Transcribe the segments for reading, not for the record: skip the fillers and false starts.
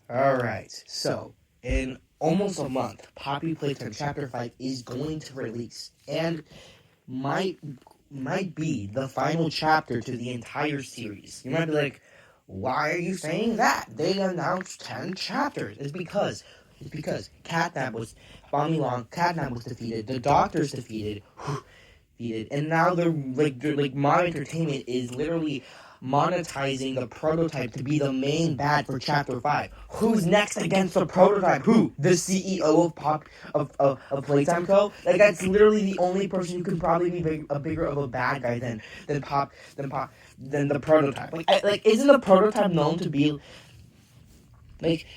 Alright, so in almost a month, Poppy Playtime Chapter 5 is going to release and might might be the final chapter to the entire series. You might be like, why are you saying that? They announced 10 chapters. It's because Catnap was Catnap was defeated, the Doctor's defeated, and now they're like Mod Entertainment is literally monetizing the prototype to be the main bad for Chapter 5. Who's next against the prototype? Who? The CEO of Playtime Co. Like that's literally the only person who could probably be a bigger of a bad guy than Pop than Pop than the prototype. Like isn't the prototype known to be like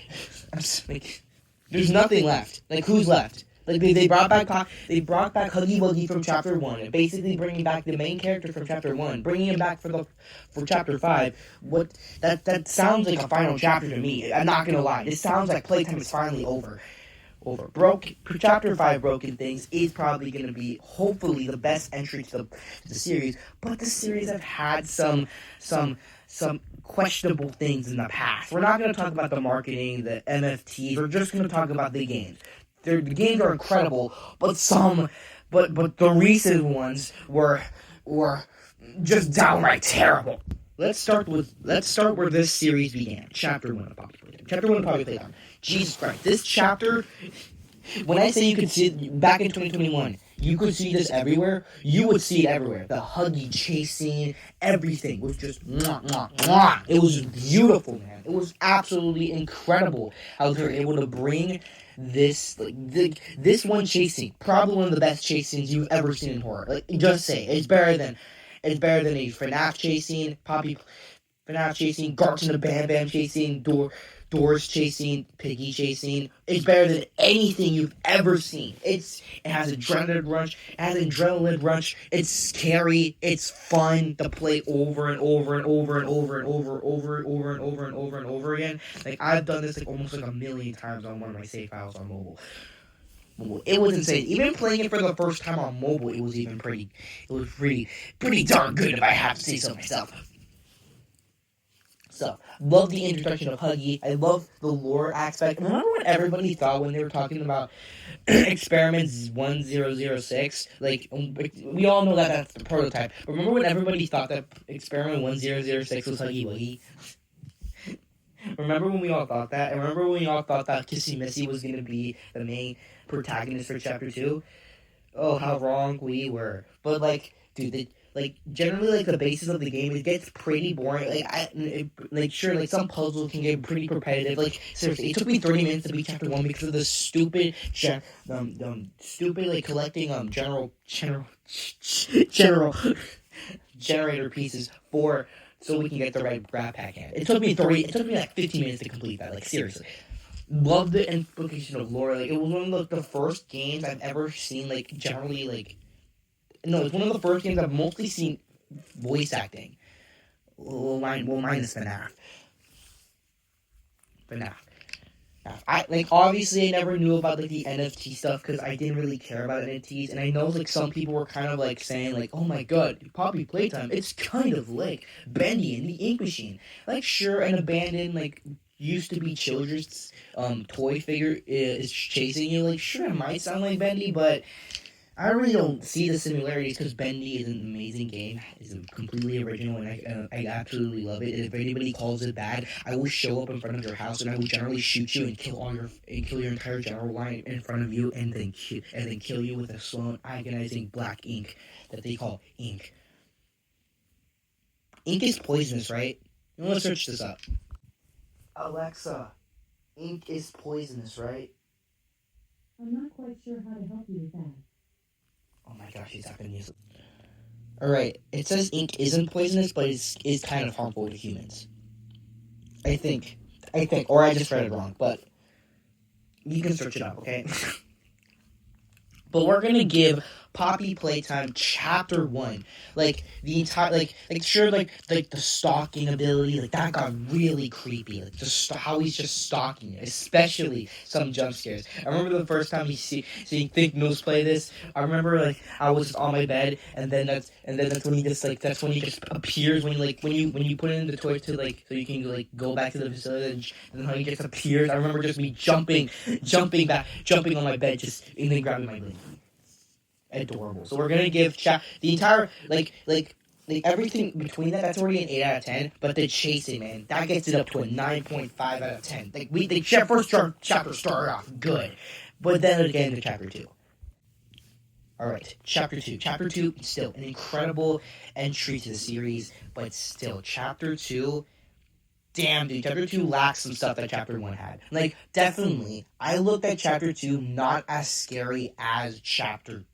like there's nothing left. Like who's left? Like they brought back Huggy Wuggy from Chapter 1, and basically bringing back the main character from Chapter 1, bringing him back for Chapter 5. What that sounds like a final chapter to me. I'm not gonna lie. This sounds like Playtime is finally over. Chapter 5 Broken Things is probably going to be hopefully the best entry to the series, but the series have had some questionable things in the past. We're not going to talk about the marketing, the NFTs. We're just going to talk about the games. The games are incredible, but the recent ones were just downright terrible. Let's start where this series began. Chapter 1 of Poppy Playtime. Chapter 1 of Poppy Playtime. Jesus Christ, this chapter, when I say you could see it back in 2021, you could see this everywhere, you would see it everywhere. The Huggy chase scene, everything was just mwah, mwah, mwah. It was beautiful, man. It was absolutely incredible how they were able to bring this, this one chase scene, probably one of the best chase scenes you've ever seen in horror. Like, just say, it's better than a FNAF chase scene, FNAF chasing, Garts in the Bam Bam chasing, Doors chasing, Piggy chasing. It's better than anything you've ever seen. It has adrenaline rush. It's scary. It's fun to play over and over and over and over and over again. Like I've done this almost a million times on one of my save files on mobile. It was insane. Even playing it for the first time on mobile, it was pretty darn good if I have to say so myself. So, love the introduction of Huggy. I love the lore aspect. Remember what everybody thought when they were talking about experiments 1006? Like, we all know that that's the prototype. But remember when everybody thought that experiment 1006 was Huggy Wuggy? Remember when we all thought that? And remember when we all thought that Kissy Missy was going to be the main protagonist for Chapter 2? Oh, how wrong we were. But, dude, generally the basis of the game, it gets pretty boring. Sure, some puzzles can get pretty repetitive. Seriously, it took me 30 minutes to beat Chapter 1 because of the stupid collecting general generator pieces so we can get the right grab pack in. It took me 15 minutes to complete that. Seriously. Love the implication of lore. It was one of the first games I've ever seen, no, it's one of the first games I've mostly seen voice acting. Minus FNAF. Obviously I never knew about the NFT stuff because I didn't really care about NFTs, and I know some people were kind of saying oh my god, Poppy Playtime, it's kind of like Bendy and the Ink Machine. Sure, an abandoned used to be children's toy figure is chasing you. Sure, it might sound like Bendy, but I really don't see the similarities because Bendy is an amazing game. It's completely original, and I absolutely love it. And if anybody calls it bad, I will show up in front of your house, and I will generally shoot you and kill your entire general line in front of you, and then kill you with a slow, agonizing black ink that they call ink. Ink is poisonous, right? Let's search this up. Alexa, ink is poisonous, right? I'm not quite sure how to help you with that. Oh my gosh, he's not gonna use it. Alright, it says ink isn't poisonous, but is kind of harmful to humans. I think, or I just read it wrong, but you can search it up, okay? But we're gonna give Poppy Playtime Chapter 1. Like, the entire, sure, the stalking ability, like, that got really creepy. Like, just how he's just stalking it, especially some jump scares. I remember the first time seeing Thick Nose play this. I remember, like, I was on my bed, and then that's when he just, like, that's when he just appears when you put it in the toy to, like, so you can, like, go back to the facility, and then how he just appears. I remember just me jumping on my bed, just, and then grabbing my blanket. Adorable. So we're gonna give the entire, everything between that, that's already an 8 out of 10, but the chasing, man, that gets it up to a 9.5 out of 10. Like, the first chapter started off good, but then again to chapter 2. Alright, chapter 2. Chapter 2, still an incredible entry to the series, but still, chapter 2, damn, dude, chapter 2 lacks some stuff that chapter 1 had. Like, definitely, I looked at chapter 2 not as scary as chapter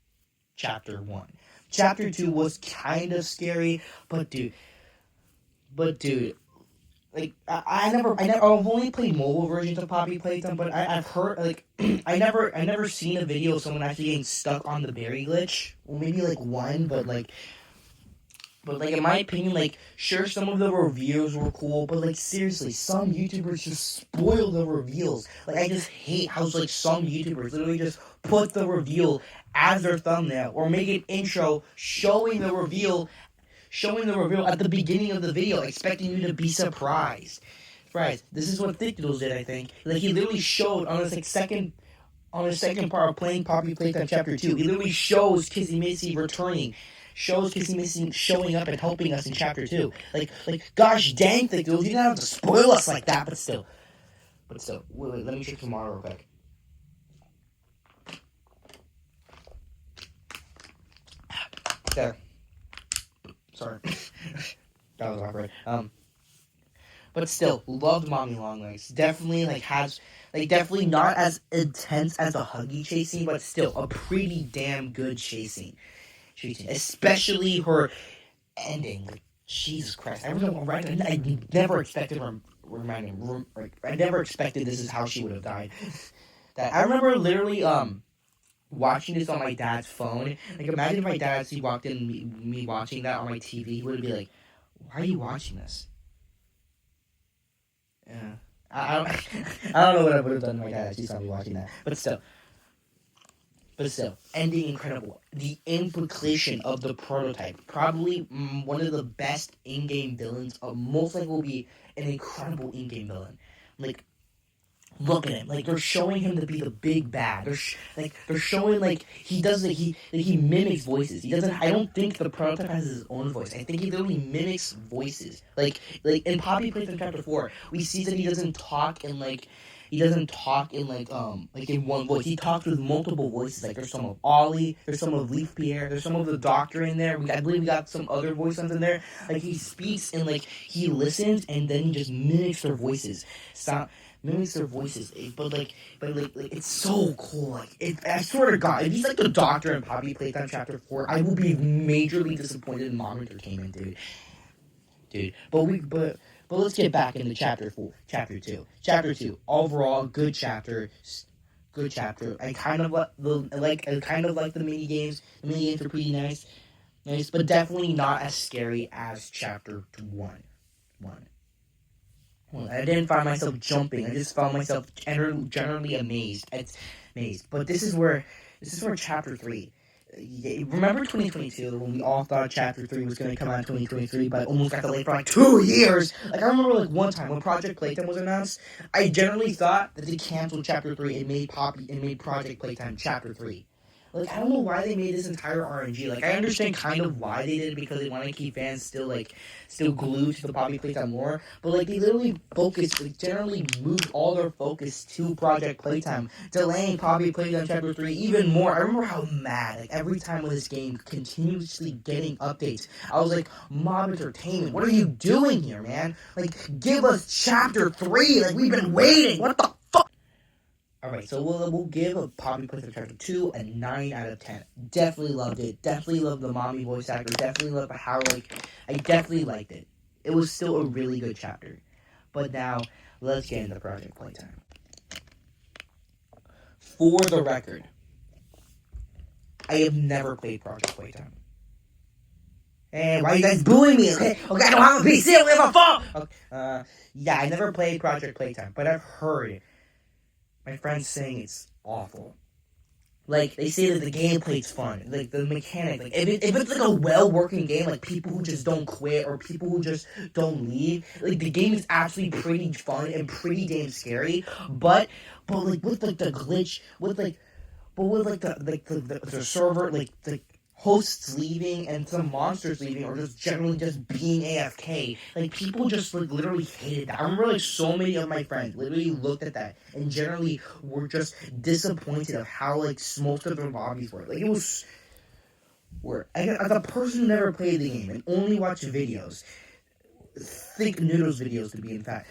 1. Chapter 2 was kind of scary, but dude, like, I've only played mobile versions of Poppy Playtime, but I've heard, like, I never seen a video of someone actually getting stuck on the berry glitch. Well, maybe, like, one, but, in my opinion, like, sure, some of the reviews were cool, but, like, seriously, some YouTubers just spoil the reveals. Like, I just hate how, like, some YouTubers literally just put the reveal as their thumbnail, or make an intro showing the reveal at the beginning of the video, expecting you to be surprised. Right, this is what Thick Noodles did, I think. Like, he literally showed on his, like, second part of playing Poppy Playtime Chapter 2, he literally shows Kissy Missy returning, shows Kissy Missy showing up and helping us in Chapter 2. Like, gosh dang, Thick Noodles, you didn't have to spoil us like that, but still. Wait, let me check tomorrow real quick. There. Sorry. That was awkward. But still, loved Mommy Longlegs. Definitely, definitely not as intense as the Huggy chasing, but still a pretty damn good chasing. Especially her ending. Like, Jesus Christ. I never expected her. I never expected this is how she would have died. I remember literally watching this on my dad's phone. Like, imagine if my dad walked in me watching that on my TV, he would be like, "Why are you watching this?" Yeah. I don't know what I would have done to my dad if he saw me watching that. But still, ending incredible. The implication of the prototype, probably one of the best in-game villains. Most likely will be an incredible in-game villain. Like, look at him. Like, they're showing him to be the big bad. They're showing, like, he does, like, he mimics voices. He doesn't. I don't think the prototype has his own voice. I think he literally mimics voices. Like in Poppy Playtime Chapter 4, we see that he doesn't talk in in one voice. He talks with multiple voices. Like, there's some of Ollie, there's some of Leaf Pierre, there's some of the Doctor in there. I believe we got some other voice ones in there. Like, he speaks and, like, he listens and then he just mimics their voices. Mimics their voices, but it's so cool. Like, I swear to God, if he's like the Doctor in Poppy Playtime Chapter 4, I will be majorly disappointed in Mom Entertainment, dude. But let's get back into Chapter 2. Chapter 2, overall, good chapter. I kind of like the mini games. The mini games are pretty nice, but definitely not as scary as Chapter 1. I didn't find myself jumping. I just found myself generally amazed. But this is where Chapter 3. Remember 2022 when we all thought Chapter 3 was going to come out in 2023, but almost got delayed for like 2 years? Like, I remember, like, one time when Project Playtime was announced, I generally thought that they canceled Chapter 3 and made Project Playtime Chapter 3. Like, I don't know why they made this entire RNG. Like, I understand kind of why they did it, because they want to keep fans still glued to the Poppy Playtime lore. But, like, they literally generally moved all their focus to Project Playtime, delaying Poppy Playtime Chapter 3 even more. I remember how mad, like, every time with this game continuously getting updates, I was like, Mob Entertainment, what are you doing here, man? Like, give us Chapter 3! Like, we've been waiting! What the fuck? Alright, so we'll give a Poppy Playtime Chapter 2 a 9 out of 10. Definitely loved it. Definitely loved the mommy voice actor. Definitely loved how, I definitely liked it. It was still a really good chapter. But now, let's get into Project Playtime. For the record, I have never played Project Playtime. Hey, why are you guys booing me? Okay, I don't have a PC. I don't have a phone. Okay, yeah, I never played Project Playtime, but I've heard my friends saying it's awful. Like, they say that the gameplay's fun, like, the mechanic, like, if it's, like, a well-working game, like, people who just don't quit, or people who just don't leave, like, the game is actually pretty fun and pretty damn scary, but like, with, like, the glitch, with, like, the server, like, the hosts leaving and some monsters leaving, or just generally just being AFK, like, people just, like, literally hated that. I remember, like, so many of my friends literally looked at that and generally were just disappointed of how, like, most of their lobbies were. Like, it was where, as a person who never played the game and only watched videos, think Noodles videos to be in fact,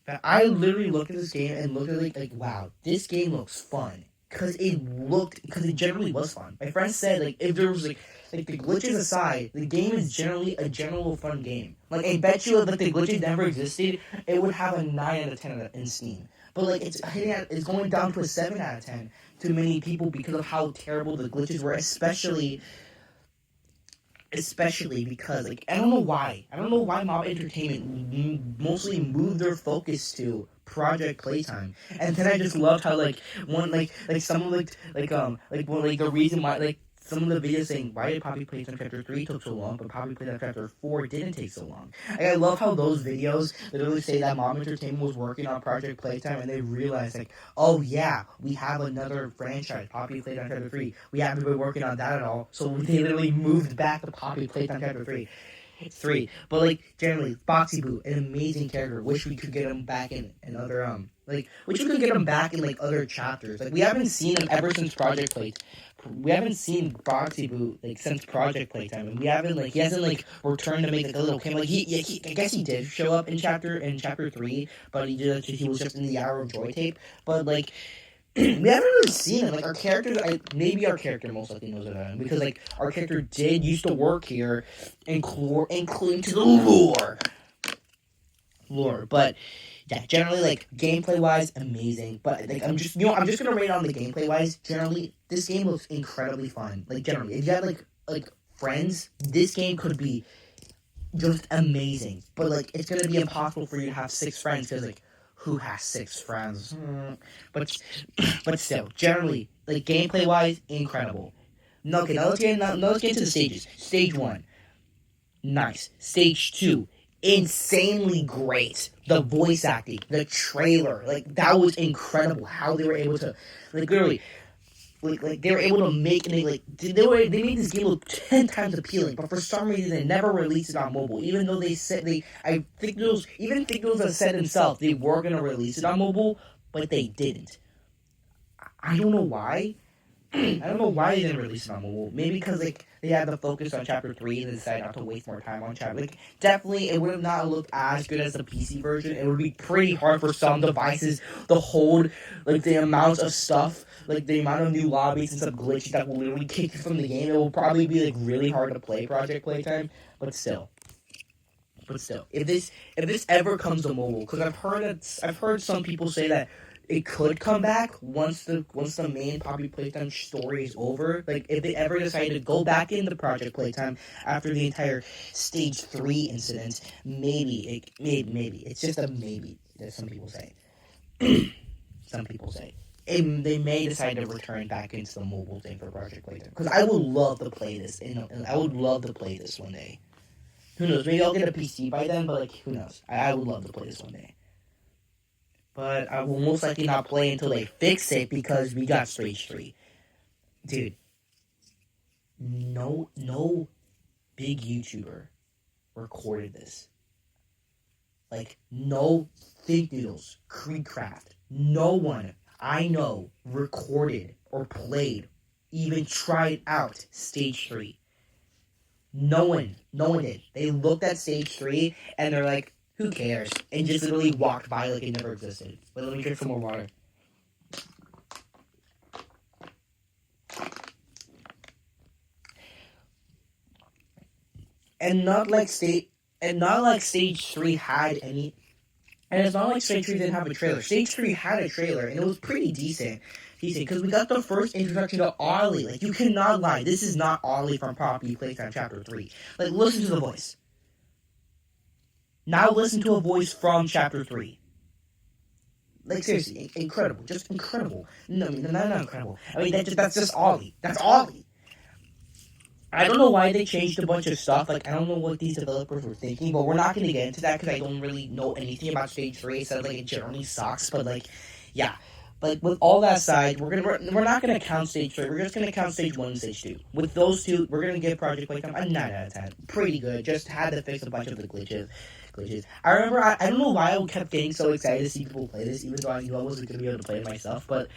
that I literally looked at this game and looked at it like, wow, this game looks fun. Because it generally was fun. My friend said, like, if there was, like the glitches aside, the game is generally a general fun game. Like, I bet you if, like, the glitches never existed, it would have a 9 out of 10 in Steam. But, like, it's going down to a 7 out of 10 to many people because of how terrible the glitches were, especially because, like, I don't know why Mob Entertainment mostly moved their focus to Project Playtime, and then I just loved how, like, one, like some of, the reason why, like, some of the videos saying, why did Poppy Playtime Chapter 3 took so long, but Poppy Playtime Chapter 4 didn't take so long. Like, I love how those videos literally say that Mom Entertainment was working on Project Playtime, and they realized, like, oh yeah, we have another franchise, Poppy Playtime Chapter 3. We haven't been working on that at all, so they literally moved back to Poppy Playtime Chapter 3. But, like, generally, Foxy Boo, an amazing character. Wish we could get him back in other, wish we could get him back in, like, other chapters. Like, we haven't seen him ever since Project Playtime. We haven't seen Foxy Boo, like, since Project Playtime, and he hasn't, like, returned to make, like, a little cameo. Like, I guess he did show up in chapter 3, but he was just in the Hour of Joy tape. But, like, we haven't really seen him. Like, maybe our character most likely knows about him, because, like, our character used to work here, including to the lore. But yeah, generally, like, gameplay wise, amazing. But, like, I'm just gonna rate on the gameplay wise. Generally, this game looks incredibly fun. Like, generally, if you had, like friends, this game could be just amazing. But, like, it's gonna be impossible for you to have 6 friends, because, like, who has 6 friends? But still, generally, like, gameplay wise, incredible. No, okay, now let's get into the stages. Stage 1, nice. Stage 2, insanely great. The voice acting, the trailer, like, that was incredible. How they were able to, like, literally, like they were able to make, and they made this game look 10 times appealing. But for some reason, they never released it on mobile. Even though they said I think those have said themselves they were gonna release it on mobile, but they didn't. I don't know why. I don't know why they didn't release it on mobile. Maybe because, like, they had the focus on Chapter 3 and they decided not to waste more time on Chapter. Like, definitely, it would have not looked as good as the PC version. It would be pretty hard for some devices to hold, like, the amount of stuff, like, the amount of new lobbies and some glitches that will literally kick you from the game. It will probably be, like, really hard to play Project Playtime, but still. If this ever comes to mobile, because I've heard some people say that it could come back once the main Poppy Playtime story is over. Like, if they ever decide to go back into Project Playtime after the entire Stage 3 incident, maybe it's just a maybe that some people say. They may decide to return back into the mobile thing for Project Playtime, because I would love to play this. I would love to play this one day. Who knows? Maybe I'll get a PC by then, but, like, who knows? I would love to play this one day. But I will most likely not play until they fix it, because we got Stage 3. Dude, no big YouTuber recorded this. Like, no Think Noodles, Creedcraft, no one I know recorded or played, even tried out Stage 3. No one did. They looked at Stage 3 and they're like, who cares? And just literally walked by like it never existed. But let me drink some more water. And not like Stage 3 had any. And it's not like Stage 3 didn't have a trailer. Stage 3 had a trailer, and it was pretty decent. because we got the first introduction to Ollie. Like, you cannot lie. This is not Ollie from Poppy Playtime Chapter 3. Like, listen to the voice. Now listen to a voice from Chapter 3. Like, seriously, incredible. Just incredible. No, I mean, not incredible. I mean, that's just Ollie. That's Ollie. I don't know why they changed a bunch of stuff. Like, I don't know what these developers were thinking, but we're not going to get into that because I don't really know anything about Stage 3. It said, like, it generally sucks, but, like, yeah. But with all that aside, we're not going to count Stage 3. We're just going to count Stage 1 and Stage 2. With those two, we're going to give Project Playtime a 9 out of 10. Pretty good. Just had to fix a bunch of the glitches. I remember, I don't know why I kept getting so excited to see people play this, even though I knew I wasn't going to be able to play it myself, but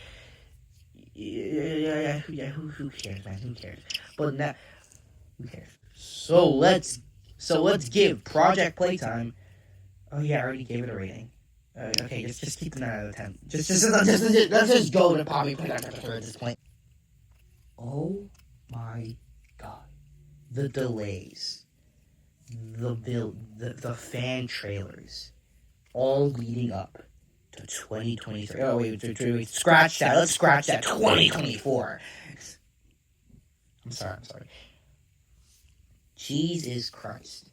yeah, who cares, man? Who cares? But now, who cares? So let's give Project Playtime. Oh yeah, I already gave it a rating. Okay, just keep the 9 out of 10. Let's just go to Poppy Playtime at this point. Oh my god, the delays, the fan trailers, all leading up to 2023. Oh wait, scratch that. Let's scratch that. 2024. I'm sorry. Jesus Christ.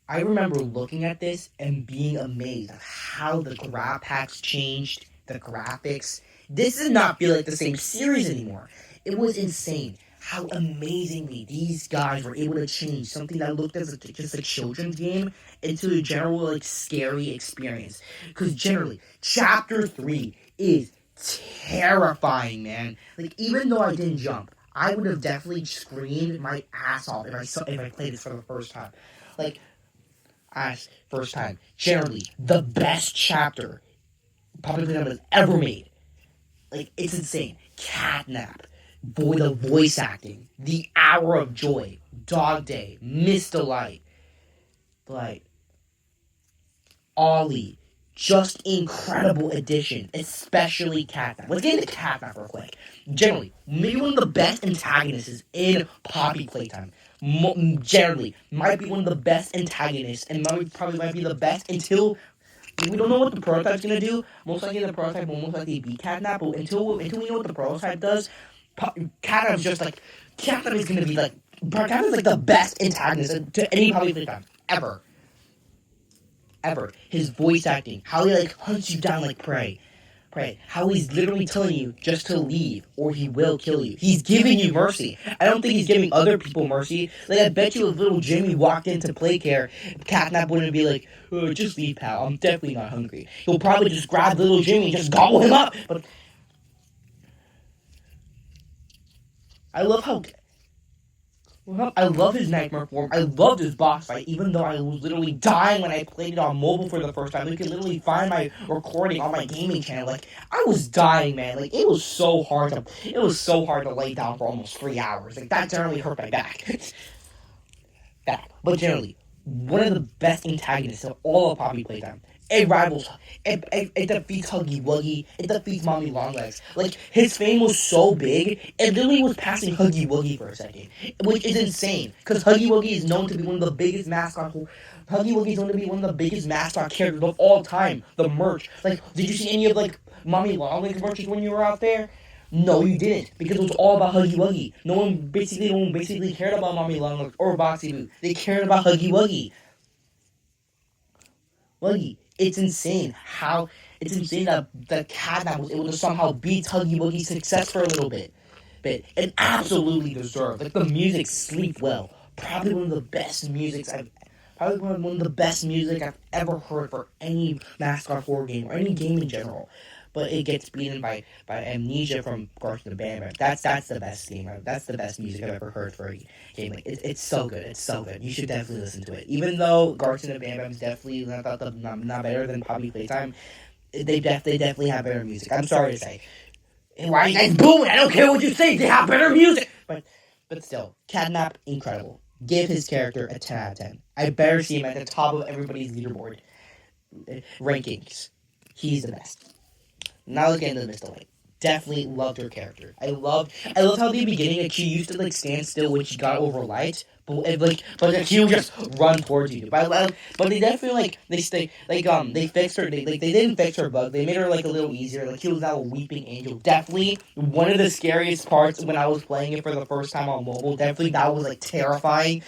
I remember looking at this and being amazed at how the graph packs changed, the graphics. This did not feel like the same series anymore. It was insane how amazingly these guys were able to change something that looked as just a children's game into a general, like, scary experience. Because generally, Chapter 3 is terrifying, man. Like, even though I didn't jump, I would have definitely screamed my ass off if I played this for the first time. Like, first time. Generally, the best chapter Poppy Playtime has ever made. Like, it's insane. Catnap. Boy, the voice acting. The Hour of Joy. Dog Day. Miss Delight. Like, Ollie. Just incredible addition. Especially Catnap. Let's get into Catnap real quick. Generally, maybe one of the best antagonists in Poppy Playtime. Generally, might be one of the best antagonists, and probably might be the best until we don't know what the prototype's gonna do. Most likely, the prototype will most likely be Catnap, but until we know what the prototype does, Catnap's just like Catnap is gonna be like Catnap's like the best antagonist to any Poppy Playtime ever. His voice acting, how he like hunts you down like prey. How he's literally telling you just to leave or he will kill you. He's giving you mercy. I don't think he's giving other people mercy. Like, I bet you if little Jimmy walked into play care, Catnap wouldn't be like, oh, just leave, pal. I'm definitely not hungry. He'll probably just grab little Jimmy and just gobble him up. But I love his nightmare form. I loved his boss fight, even though I was literally dying when I played it on mobile for the first time. You can literally find my recording on my gaming channel. Like, I was dying, man. Like, it was so hard to lay down for almost 3 hours. Like, that generally hurt my back. But generally, one of the best antagonists of all of Poppy Playtime. It rivals. It defeats Huggy Wuggy. It defeats Mommy Longlegs. Like, his fame was so big, it literally was passing Huggy Wuggy for a second, which is insane. Because Huggy Wuggy is known to be one of the biggest mascot. Huggy Wuggy is known to be one of the biggest mascot characters of all time. The merch. Like, did you see any of like Mommy Longlegs merches when you were out there? No, you didn't, because it was all about Huggy Wuggy. No one basically cared about Mommy Longlegs or Boxy Boo. They cared about Huggy Wuggy. It's insane that the Catnap was able to somehow beat Huggy Wuggy's success for a little bit. And absolutely deserved. Like, the music sleep well. Probably one of the best music I've ever heard for any mascot horror game or any game in general. But it gets beaten by Amnesia from Garth and the Band. That's the best game. That's the best music I've ever heard for a game. Like, it's so good. It's so good. You should definitely listen to it. Even though Garth and the Band is definitely not better than Poppy Playtime, they definitely have better music. I'm sorry to say. Why are you guys booing? I don't care what you say. They have better music. But still, Catnap, incredible. Give his character a 10 out of 10. I better see him at the top of everybody's leaderboard rankings. He's the best. Now let's get into Miss Delight. definitely loved her character. I loved how at the beginning like she used to like stand still when she got over light, but she would just run towards you. But they definitely they stay they fixed her. They didn't fix her bug. They made her like a little easier. Like she was now a weeping angel. Definitely one of the scariest parts when I was playing it for the first time on mobile. Definitely that was like terrifying.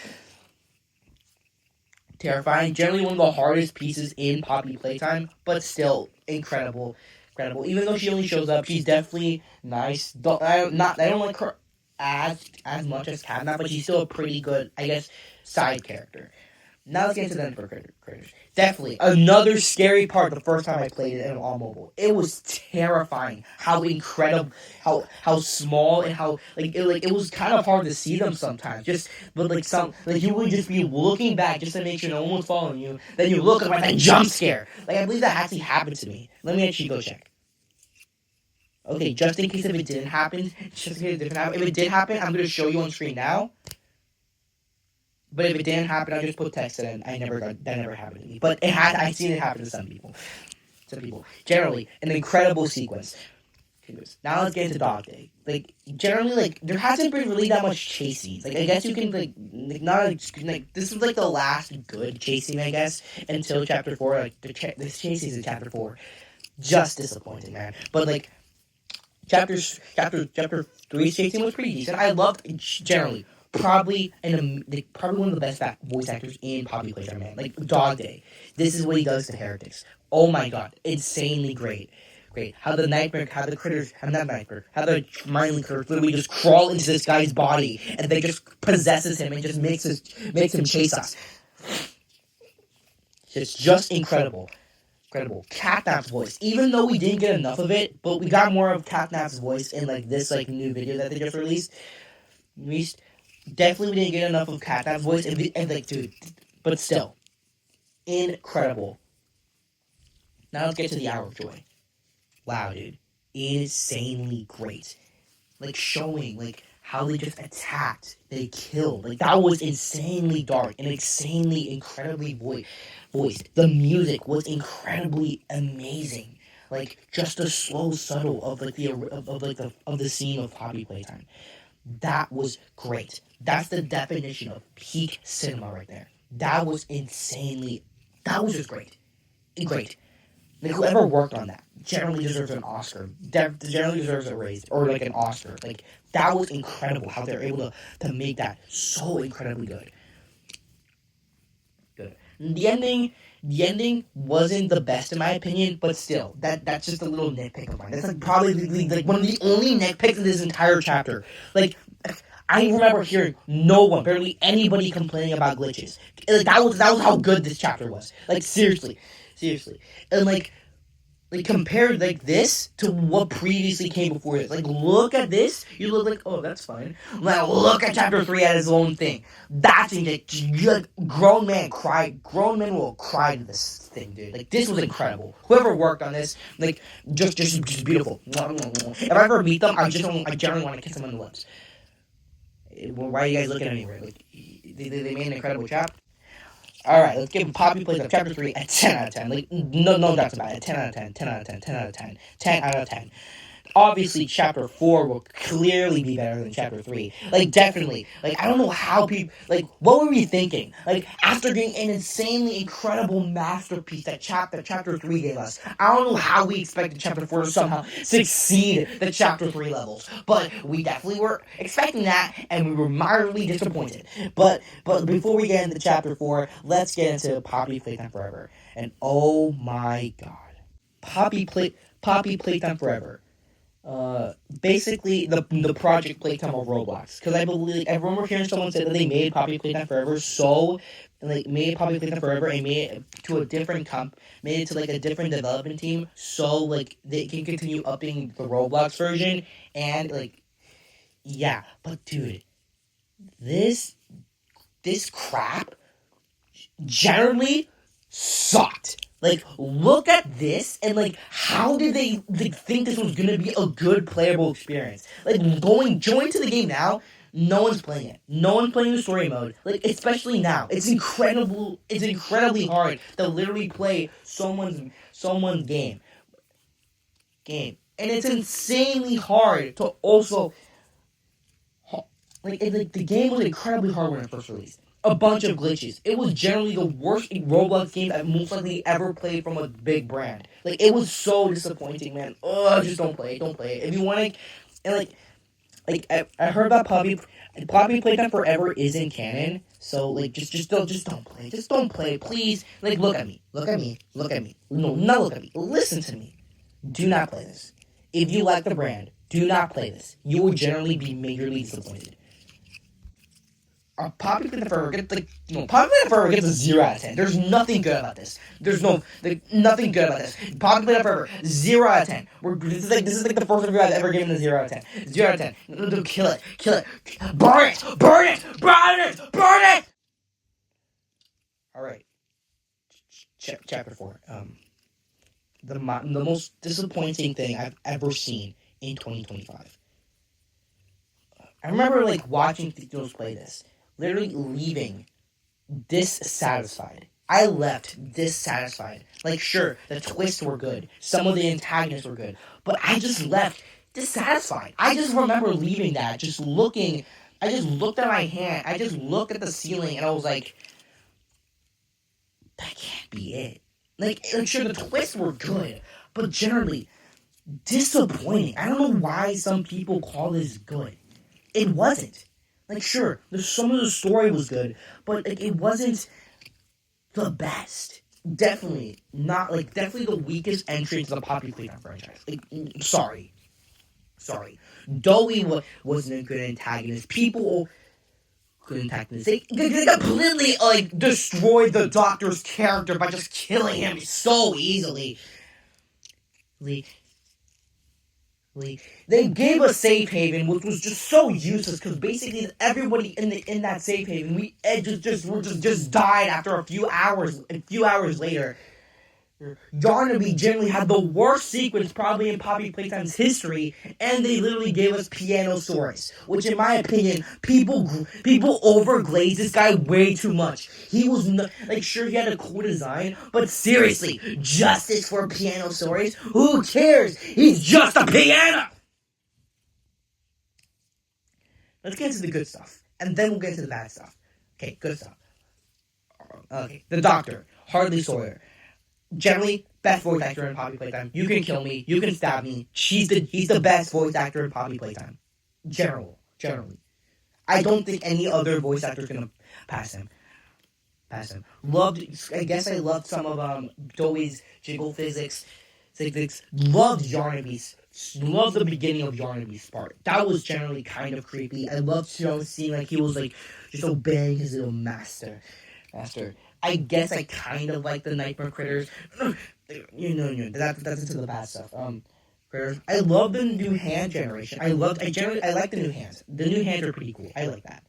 Terrifying. Generally one of the hardest pieces in Poppy Playtime, but still incredible. Incredible. Even though she only shows up, she's definitely nice. I don't like her as much as Catnap, but she's still a pretty good, I guess, side character. Now let's get into the Emperor critters. Definitely another scary part. The first time I played it on mobile, it was terrifying. How incredible, how small and how it was kind of hard to see them sometimes. But you would just be looking back just to make sure no one was following you. Then you look and like jump scare. Like I believe that actually happened to me. Let me actually go check. Okay, just in case if it didn't happen, if it did happen, I'm gonna show you on screen now. But if it didn't happen, I just put text in. That never happened to me. But it had. I've seen it happen to some people. Generally, an incredible sequence. Now let's get into Dog Day. Generally, there hasn't been really that much chase scenes. I guess you can not this is the last good chase scene, I guess, until chapter 4. This chase scene in chapter 4, just disappointing, man. But chapter 3 chase scene was pretty decent. I loved generally. Probably one of the best voice actors in Poppy Playtime, man. Dog Day. This is what he does to heretics. Oh my god, insanely great. Great. How the critters, not nightmare, how the mindling critters literally just crawl into this guy's body and they just possesses him and just makes him chase us. It's just incredible. Incredible. Catnap's voice. Even though we didn't get enough of it, but we got more of Catnap's voice in this new video that they just released. Definitely we didn't get enough of Catnap's voice, and dude, but still, incredible. Now let's get to the Hour of Joy. Wow, dude, insanely great. Showing how they just attacked, they killed. That was insanely dark and insanely incredibly voiced. The music was incredibly amazing. Just the slow subtle of the scene of Poppy Playtime. That was great. That's the definition of peak cinema right there. That was insanely. That was just great. Great. Whoever worked on that generally deserves an Oscar. Generally deserves a raise or an Oscar. That was incredible how they're able to make that so incredibly good. Good. The ending wasn't the best in my opinion, but still, that's just a little nitpick of mine. That's probably one of the only nitpicks in this entire chapter. I remember hearing no one, barely anybody complaining about glitches. That was how good this chapter was. Seriously, and compare this to what previously came before this. Look at this, you look oh, that's fine. Look at chapter 3 as its own thing. That's grown men will cry to this thing, dude. This was incredible. Whoever worked on this, just beautiful. If I ever meet them, I generally want to kiss them on the lips. Why are you guys looking at me weird? They made an incredible chapter. Alright, let's give Poppy Playtime Chapter 3 a 10 out of 10. No doubts about it. 10 out of 10, 10 out of 10, 10 out of 10, 10 out of 10. Obviously, Chapter 4 will clearly be better than Chapter 3. Definitely. I don't know how people... what were we thinking? After getting an insanely incredible masterpiece that Chapter 3 gave us, I don't know how we expected Chapter 4 to somehow succeed the Chapter 3 levels. But we definitely were expecting that, and we were mildly disappointed. But before we get into Chapter 4, let's get into Poppy Playtime Forever. And oh my god. Poppy Playtime Forever. Basically the project Playtime of Roblox, because I believe I remember hearing someone say that they made Poppy Playtime Forever made Poppy Playtime Forever and made it to a different made it to a different development team, so they can continue upping the Roblox version and yeah. But dude, this crap generally sucked. Look at this, and how did they think this was gonna be a good playable experience? Join to the game now, no one's playing it. No one's playing the story mode. Especially now, it's incredible. It's incredibly hard to literally play someone's game. and it's insanely hard to also like the game was incredibly hard when it first released. A bunch of glitches. It was generally the worst Roblox game I've most likely ever played from a big brand. Like it was so disappointing, man. Ugh, just don't play it. Don't play it. If you want to, and I heard that Poppy Playtime Forever isn't canon. So like just don't play. Just don't play, please. Like look at me. Look at me. Look at me. No, not look at me. Listen to me. Do not play this. If you like the brand, do not play this. You will generally be majorly disappointed. Poppy Playtime Forever gets Poppy Playtime Forever gets a 0 out of 10. There's nothing good about this. There's nothing good about this. Poppy Playtime Forever 0 out of 10. This is like the first review I've ever given a 0 out of 10. 0 out of 10. No, kill it, burn it, burn it, burn it, burn it. All right, chapter 4. The most disappointing thing I've ever seen in 2025. I remember like watching Theos play this, literally leaving dissatisfied. I left dissatisfied. Like, sure, the twists were good, some of the antagonists were good, but I just left dissatisfied. I just remember leaving that, just looking. I just looked at my hand. I just looked at the ceiling, and I was like, that can't be it. Like sure, the twists were good, but generally disappointing. I don't know why some people call this good. It wasn't. Like, sure, some of the story was good, but like it wasn't the best. Definitely not. Like, definitely the weakest entry into the Poppy Playtime franchise. Like, sorry. Dowie wasn't a good antagonist. People good antagonist. They completely like destroyed the Doctor's character by just killing him so easily. They gave a safe haven, which was just so useless because basically everybody in that safe haven, we just died after a few hours. A few hours later, Yarnaby generally had the worst sequence probably in Poppy Playtime's history, and they literally gave us Pianosaurus, which in my opinion, people overglazed this guy way too much. He was not, like, sure, he had a cool design, but seriously, justice for Pianosaurus? Who cares? He's just a piano! Let's get into the good stuff, and then we'll get into the bad stuff. Okay, good stuff. Okay, the Doctor, Hardly Sawyer. Generally, best voice actor in Poppy Playtime. You can kill me, you can stab me. He's the best voice actor in Poppy Playtime. Generally. I don't think any other voice actor is gonna pass him. Loved. I guess I loved some of Dowie's jiggle physics. Loved Yarnaby's. Loved the beginning of Yarnaby's part. That was generally kind of creepy. I loved seeing like he was like just obeying his little master. I guess I kind of like the Nightmare Critters. That's into the bad stuff. Critters. I love the new hand generation. I like the new hands. The new hands are pretty cool. I like that.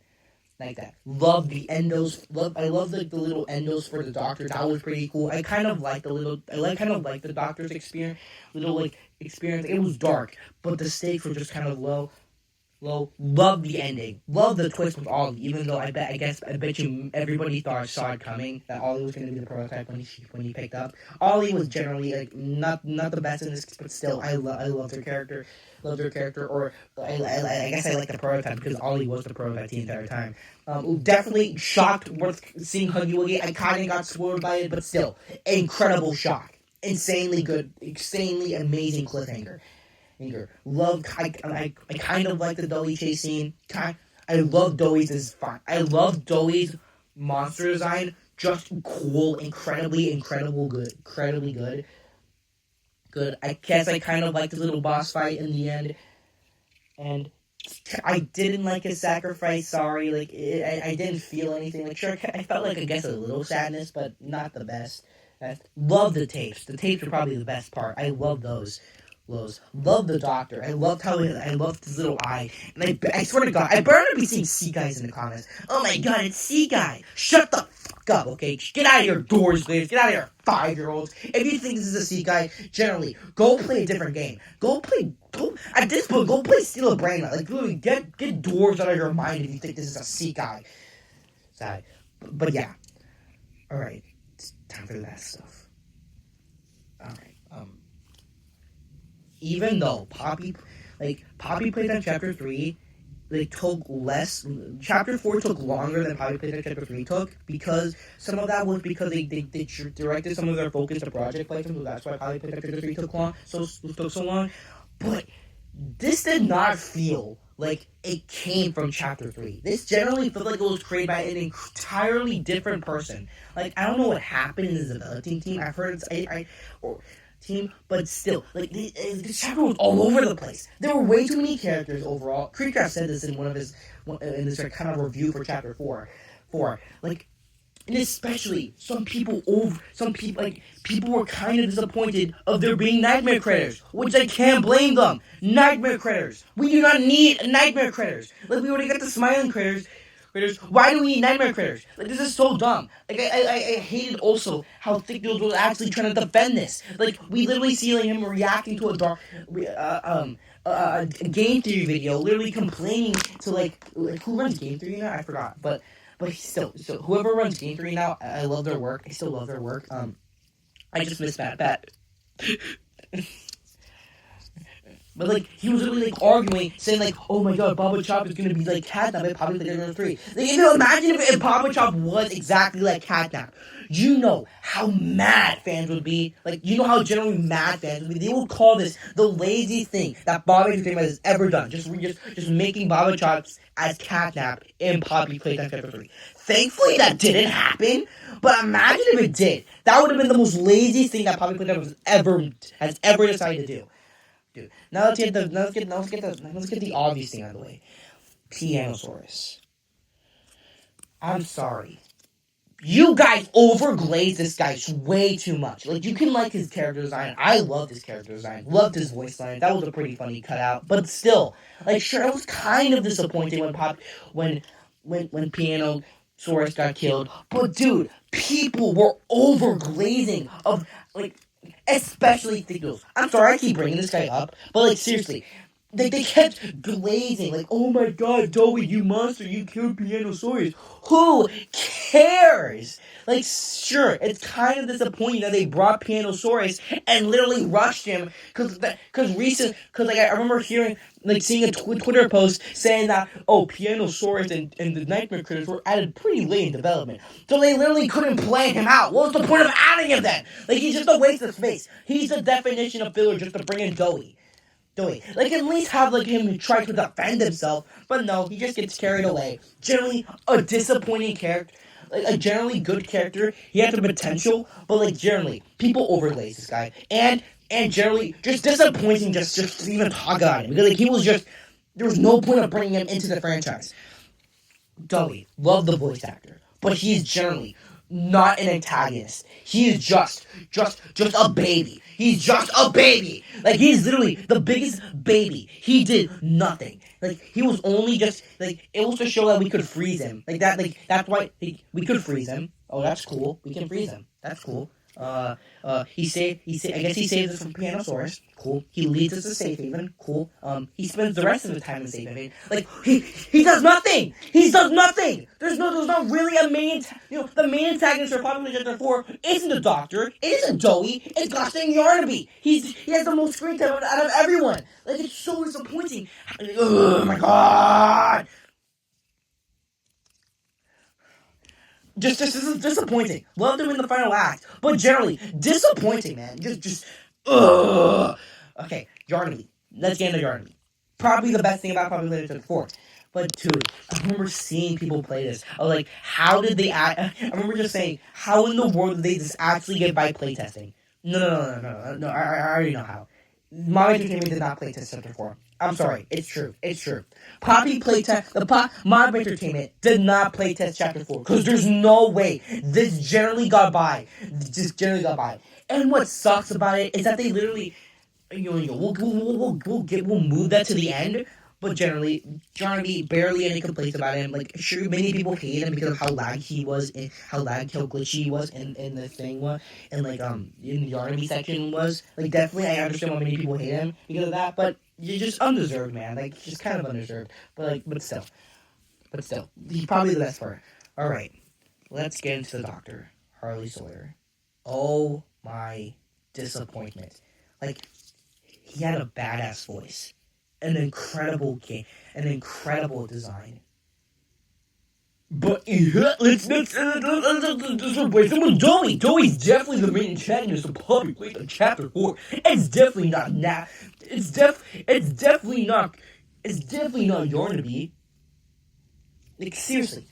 Love the endos. I love the little endos for the Doctor. That was pretty cool. I kind of like the Doctor's experience. Experience. It was dark, but the stakes were just kind of low. Love the ending. Love the twist with Ollie. Even though I bet you everybody saw it coming that Ollie was going to be the prototype when he picked up. Ollie was generally like not the best in this, but still I love their character. Or I guess I like the prototype because Ollie was the prototype the entire time. Definitely shocked with seeing Huggy Wuggy. I kind of got spoiled by it, but still, incredible shock. Insanely good, insanely amazing cliffhanger. Love. I kind of like the Dowie chase scene. I love Dowie's I love Dowie's monster design. Just cool, incredibly good. I guess I kind of like the little boss fight in the end, and I didn't like his sacrifice. Sorry, I didn't feel anything. Like sure, I felt like I guess a little sadness, but not the best. Love the tapes. The tapes are probably the best part. I love those. Love the Doctor. I loved his little eye. And I swear to God, I better not be seeing Sea Guys in the comments. Oh my God, it's Sea Guy. Shut the fuck up, okay? Get out of your doors, ladies. Get out of here, 5-year-olds. If you think this is a Sea Guy, generally, go play a different game. At this point, go play Steal a Brain. Like, literally, get dwarves out of your mind if you think this is a Sea Guy. Sorry. But yeah. Alright. It's time for that stuff. Alright. even though Poppy Playtime Chapter 3 took less. Chapter 4 took longer than Poppy Playtime Chapter 3 took, because some of that was because they directed some of their focus to Project Playtime, so that's why Poppy Playtime Chapter 3 took so long. But this did not feel like it came from Chapter 3. This generally felt like it was created by an entirely different person. Like, I don't know what happened in the developing team. I've heard or team, but still, this chapter was all over the place. There were way too many characters overall. Creecraft said this in in this kind of review for Chapter 4. And especially people were kind of disappointed of there being nightmare critters, which I can't blame them. Nightmare critters. We do not need nightmare critters. Like, we already got the smiling critters. Why do we need nightmare critters? Like, this is so dumb. Like, I hated also how Thick Dudes was actually trying to defend this. Like, we literally see him reacting to a game theory video, literally complaining to who runs game theory now? I forgot, but still, so whoever runs Game 3 now, I love their work. I still love their work. I just miss Bat. But he was literally arguing, saying oh my god, Baba Chop is gonna be like Catnap in Poppy Playtime 3. Imagine if Baba Chop was exactly like Catnap. You know how mad fans would be. You know how generally mad fans would be. They would call this the laziest thing that Baba Entertainment has ever done. Just making Baba Chops as Catnap in Poppy Playtime Chapter 3. Thankfully, that didn't happen. But imagine if it did. That would have been the most laziest thing that Poppy Playtime has ever decided to do. Dude, now let's get the obvious thing out of the way. Pianosaurus. I'm sorry. You guys overglaze this guy way too much. You can like his character design. I loved his character design. Loved his voice line. That was a pretty funny cutout. But still, sure, it was kind of disappointing when Pianosaurus got killed. But dude, people were overglazing of especially Thick Dudes. I'm sorry I keep bringing this guy up, but seriously, they kept glazing oh my god, Joey, you monster, you killed Pianosaurus. Who cares? Sure, it's kind of disappointing that they brought Pianosaurus and literally rushed him because I remember seeing a Twitter post saying that Pianosaurus and the Nightmare Critters were added pretty late in development, so they literally couldn't plan him out. What was the point of adding him then? He's just a waste of space. He's the definition of filler just to bring in Joey. At least have him try to defend himself, but no, he just gets carried away. Generally, a disappointing character, a generally good character. He had the potential, but generally, people overglaze this guy, and generally just disappointing. Just to even talk about him because he was just there was no point of bringing him into the franchise. Joey, love the voice actor, but he's generally not an antagonist. He is just a baby. He's just a baby. He's literally the biggest baby. He did nothing. He was only just it was to show that we could freeze him. That's why we could freeze him. Oh, that's cool. We can freeze him. That's cool. He saved. I guess he saves us from Pianosaurus. Cool. He leads us to safe haven. Cool. He spends the rest of his time in safe haven. He does nothing. He does nothing. There's not really a main. The main antagonist for Poppy Playtime 4 isn't the Doctor. It isn't Joey. It's Gosh dang Yarnaby. He has the most screen time out of everyone. It's so disappointing. Oh my god. Just this is disappointing. Loved him in the final act, but generally disappointing, man. Ugh. Okay, Yarnaby. Let's get into Yarnaby. Probably the best thing about Poppy Playtime 4. But dude, I remember seeing people play this. I was like, how did they I remember just saying, how in the world did they just actually get by playtesting? No. I already know how. My Entertainment did not playtest Chapter 4. I'm sorry. It's true. Poppy playtest, Mob Entertainment did not playtest Chapter 4. Because there's no way this generally got by. And what sucks about it is that they literally, we'll move that to the end. But generally, barely any complaints about him. Sure, many people hate him because of how laggy he was and how glitchy he was in the thing was, and in the R&B section was. Definitely, I understand why many people hate him because of that. But you're just undeserved, man. Just kind of undeserved. But still, he's probably the best part. All right, let's get into the Doctor, Harley Sawyer. Oh my disappointment! he had a badass voice, an incredible game, an incredible design. But let's wait. Someone Joey. Joey's definitely the main antagonist of Puppy Playtime Chapter 4. It's definitely not Nat. It's definitely not. It's definitely not Yarnaby. Like seriously,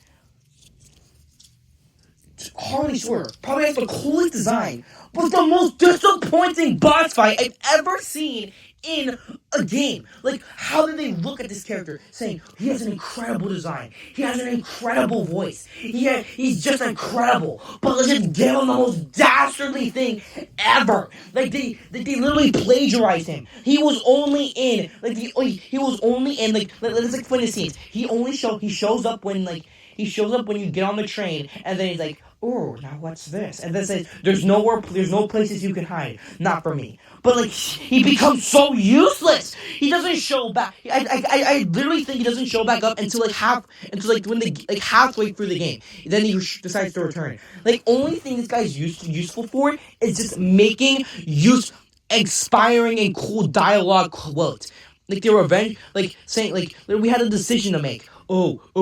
Harley Swerve probably has the coolest design, but the most disappointing boss fight I've ever seen in a game. Like, how did they look at this character saying he has an incredible design, he has an incredible voice, he's just incredible, but let's just give him the most dastardly thing ever. Like they literally plagiarized him. He was only in he was only in let's explain the scenes. He shows up when he shows up when you get on the train, and then he's like, "Oh, now what's this?" And then says, "There's no places you can hide, not for me." But like, he becomes so useless. He doesn't show back. I literally think he doesn't show back up until when they like halfway through the game. Then he decides to return. Like, only thing this guy's useful for is just making inspiring and cool dialogue quotes. Like they were saying we had a decision to make.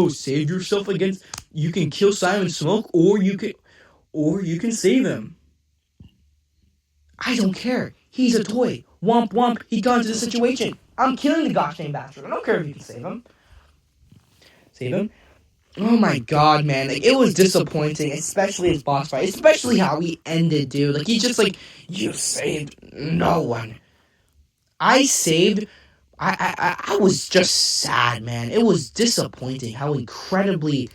Save yourself against. You can kill Simon Smoke, or you can save him. I don't care. He's a toy. Womp womp. He got into the situation. I'm killing the gosh dang bastard. I don't care if you can save him. Save him. Oh my god, man! Like, it was disappointing, especially his boss fight, especially how he ended, dude. Like, he just you saved no one. I saved. I was just sad, man. It was disappointing how incredibly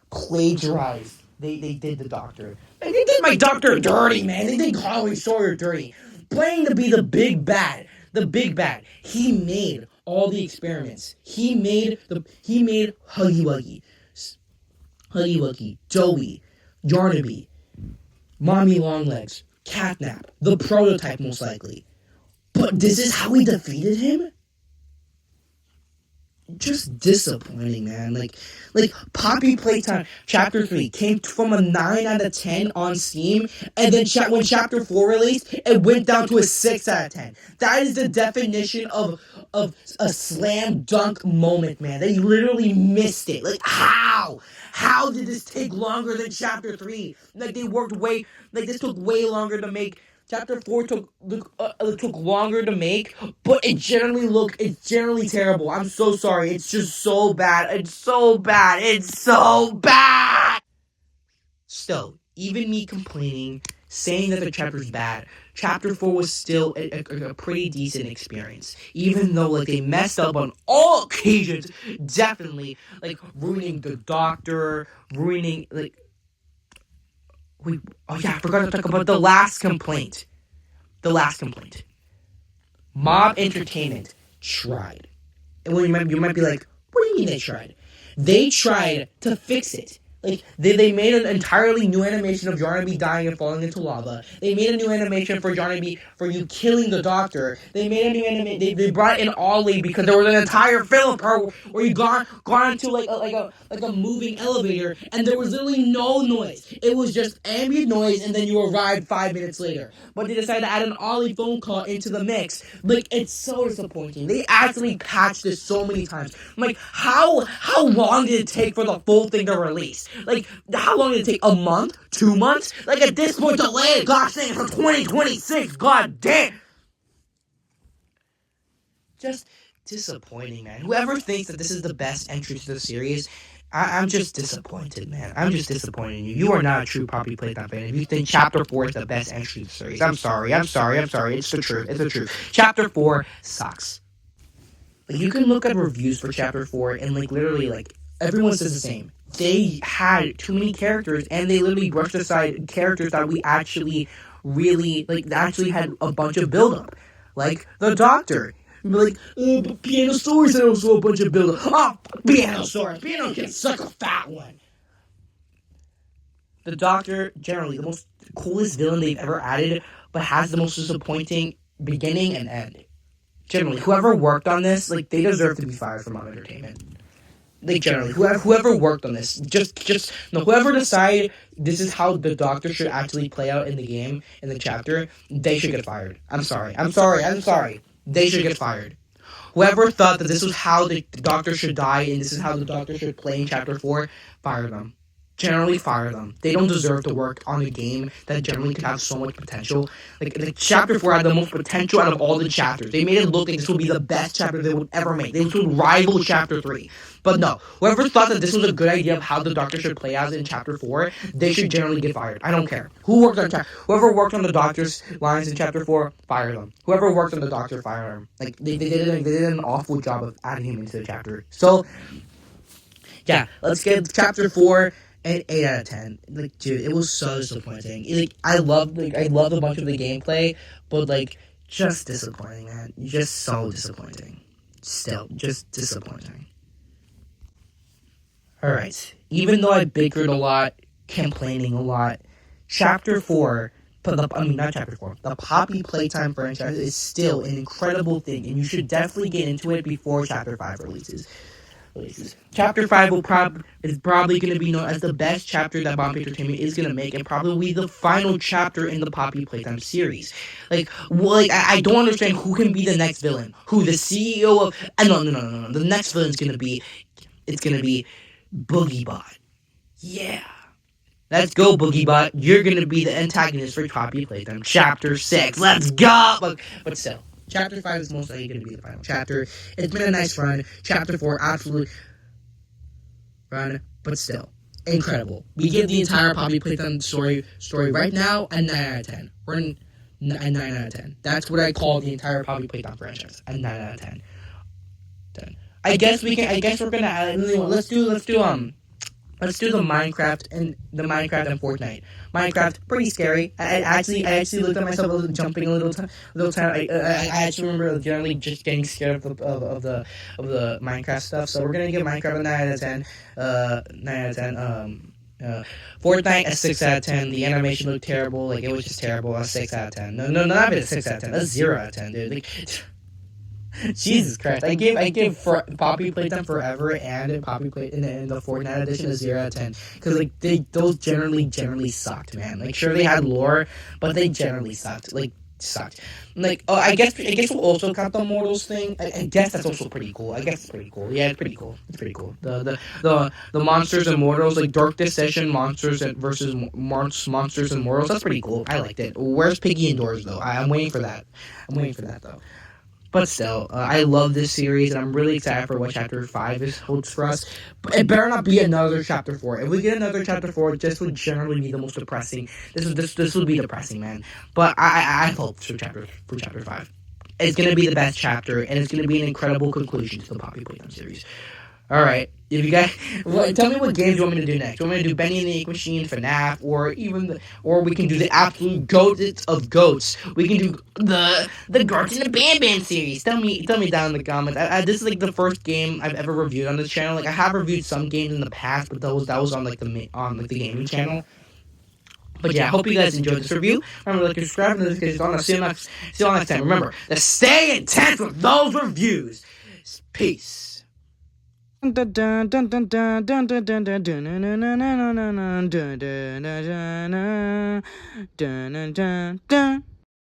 plagiarized they did the Doctor. Like, they did my Doctor dirty, man. They did Holly Sawyer dirty. Playing to be the big bad. The big bad. He made all the experiments. He made Huggy Wuggy, Joey, Yarnaby, Mommy Longlegs, Catnap, the prototype most likely. But this is how we defeated him? Just disappointing, man. Like Poppy Playtime Chapter 3 came from a 9 out of 10 on Steam, and then when Chapter 4 released, it went down to a 6 out of 10. That is the definition of a slam dunk moment, man. They literally missed it. Like, how? How did this take longer than Chapter 3? Like, this took way longer to make. Chapter 4 took longer to make, but it's generally terrible. I'm so sorry. It's just so bad. It's so bad. It's so bad. Still, even me complaining, saying that the chapter's bad, Chapter 4 was still a pretty decent experience. Even though, they messed up on all occasions, definitely, ruining the Doctor, ruining, I forgot to talk about the last complaint. Mob Entertainment tried. And you might be like, what do you mean they tried? They tried to fix it. They made an entirely new animation of Yarnaby dying and falling into lava. They made a new animation for Yarnaby for you killing the Doctor. They made a new animation. They brought in Ollie because there was an entire film part where you gone into a moving elevator, and there was literally no noise. It was just ambient noise, and then you arrived 5 minutes later. But they decided to add an Ollie phone call into the mix. It's so disappointing. They actually patched this so many times. I'm like, how long did it take for the full thing to release? How long did it take? A month? 2 months? At this point, delay it, gosh dang, for 2026. God damn. Just disappointing, man. Whoever thinks that this is the best entry to the series, I'm just disappointed, man. I'm just disappointed in you. You are not a true Poppy Playtime fan. If you think Chapter 4 is the best entry to the series, I'm sorry. It's the truth. Chapter 4 sucks. You can look at reviews for Chapter 4, and literally, everyone says the same. They had too many characters, and they literally brushed aside characters that we actually really, actually had a bunch of build-up. Like the Doctor. But Pianosaurus had also a bunch of build-up. Oh, Pianosaurus! Piano can suck a fat one! The Doctor, generally, the most coolest villain they've ever added, but has the most disappointing beginning and end. Generally, whoever worked on this, they deserve to be fired from Mob Entertainment. Generally, whoever worked on this, whoever decided this is how the Doctor should actually play out in the game, in the chapter, they should get fired. I'm sorry. they should get fired. Whoever thought that this was how the Doctor should die and this is how the Doctor should play in Chapter 4, fire them. Generally fire them. They don't deserve to work on a game that generally could have so much potential. Like Chapter 4 had the most potential out of all the chapters. They made it look like this would be the best chapter they would ever make. This would rival Chapter 3. But no, whoever thought that this was a good idea of how the Doctor should play out in Chapter 4, they should generally get fired. I don't care. Whoever worked on the Doctor's lines in Chapter 4, fire them. Whoever worked on the Doctor, fire him. Like, they did an awful job of adding him into the chapter. So, yeah, let's get Chapter 4 an 8 out of 10. Like, dude, it was so disappointing. I loved a bunch of the gameplay, but, like, just disappointing, man. Just so disappointing. Still, just disappointing. Alright, even though I bickered a lot, complaining a lot, Chapter 4, not Chapter 4, the Poppy Playtime franchise is still an incredible thing, and you should definitely get into it before Chapter 5 releases. Chapter 5 is probably going to be known as the best chapter that Bomb Entertainment is going to make, and probably the final chapter in the Poppy Playtime series. I don't understand who can be the next villain. Who, the CEO of... No. The next villain is going to be... It's going to be Boogiebot. Yeah. Let's go, Boogiebot. You're going to be the antagonist for Poppy Playtime Chapter 6. Let's go! But still, Chapter 5 is most likely going to be the final chapter. It's been a nice run. Chapter 4, absolute run. But still, incredible. We give the entire Poppy Playtime story right now a 9 out of 10. We're in a 9 out of 10. That's what I call the entire Poppy Playtime franchise. A 9 out of 10. I guess we're gonna let's do the Minecraft and Fortnite. Minecraft, pretty scary. I actually looked at myself jumping a little time. I actually remember generally just getting scared of the Minecraft stuff. So we're gonna give Minecraft a 9 out of 10. 9 out of 10. Fortnite a 6 out of 10. The animation looked terrible. Like, it was just terrible. A 6 out of 10. No, not a 6 out of 10. A 0 out of 10, dude. Like, Jesus Christ! I give Poppy Playtime Forever and Poppy Play in the Fortnite edition a 0 out of 10 because those generally sucked, man. Like, sure, they had lore, but they generally sucked. I guess we'll also count the Mortals thing. I guess that's also pretty cool. I guess it's pretty cool. Yeah, it's pretty cool. The monsters and mortals, like Dark Decision monsters versus monsters and mortals. That's pretty cool. I liked it. Where's Piggy indoors though? I'm waiting for that. Though. But still, I love this series, and I'm really excited for what Chapter 5 holds for us. But it better not be another Chapter 4. If we get another Chapter 4, this would generally be the most depressing. This would be depressing, man. But I hope for Chapter 5. It's going to be the best chapter, and it's going to be an incredible conclusion to the Poppy Playtime series. Alright, if you guys, tell me what games you want me to do next. You want me to do Benny and the Ink Machine, FNAF, or we can do the absolute goats of goats. We can do the Garts and the Ban series. Tell me down in the comments. This is like the first game I've ever reviewed on this channel. Like, I have reviewed some games in the past, but that was on the gaming channel. But yeah, I hope you guys enjoyed this review. Remember, like, subscribe to this because see you next time. Remember to stay intense with those reviews. Peace. Dun dun dun dun dun dun dun dun dun dun dun dun dun dun dun dun dun dun dun dun.